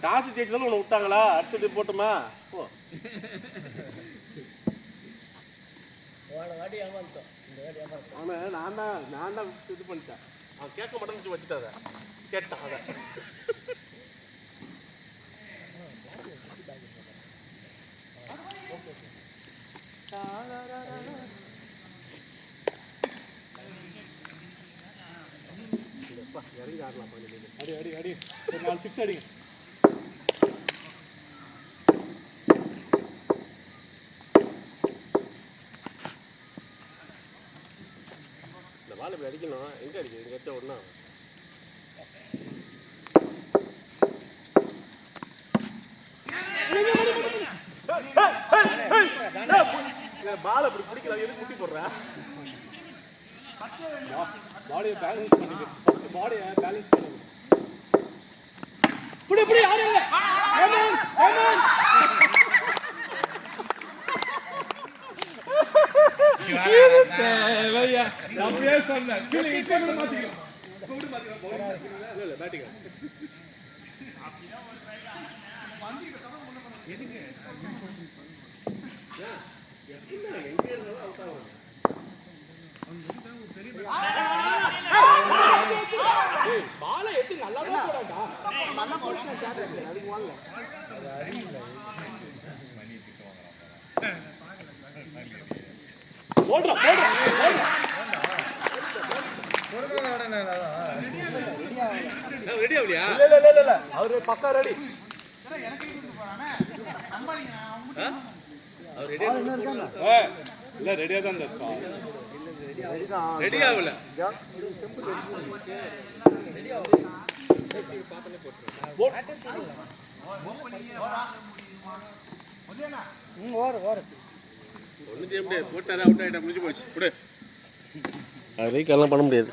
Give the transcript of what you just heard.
Toss ஜெயிச்சதால உன்னை விட்டாங்களா? அடுத்துட்டு போட்டுமா போ. அவனை நான் தான் இது பண்ணிட்டேன். அவன் கேட்க மாட்டேன்னு வச்சுட்டாத கேட்டான் அதை. இறங்கி ஆடலாம். அடி அடி அடி 4 6 அடிங்க. இந்த பால் இப்படி அடிக்கணும். எங்கே அடிக்கும்? எங்கே வச்சா ஒன்றா பால் அப்படி பிடிக்கல. எதுக்கு முட்டி போடுற? பாடியை பேலன்ஸ் பண்ணிக்க. ஃபர்ஸ்ட் பாடியை பேலன்ஸ் பண்ணிக்க. புடி புடி யாரு இல்ல. ஆமன் ஆமன். தேவையா அப்படியே சொன்னேன். ஃபீலிங் இப்போ கூட மாத்திக்கலாம். இப்போ கூட மாத்திக்கலாம். இல்ல பேட்டிங் அப்படியே ஒரு சைடுல வந்து சமம் பண்ண எதுக்கு எங்க இருந்தாலும் அவுட் ஆகும். பாலை எடுத்து நல்லா தான் போடாடா. நல்லா போடுங்க கேட்டேன். அதுக்கு வாங்க. அது அறியல. மணி பிக்க வாங்குறான். போடுடா போடுடா. போடுடா ஓடனடா. ரெடி ஆவலையா? இல்ல அவரு பக்கா ரெடி. எனக்கு கூட்டி போறானே. நம்பாதீங்க நான் அவர் ரெடியா இருக்காங்க. இல்ல ரெடியா தான் இருக்கான். ரெடி ஆகல. ரெடி ஆகல. பாத்தனே போட்டு. ஒல்லியானா? ஓர. ஒண்ணு செய்ய முடியாது. போட்டாத அவுட் ஆயிட்டா முடிஞ்சு போச்சு. விடு. அதை கல்லாம் பண்ண முடியாது.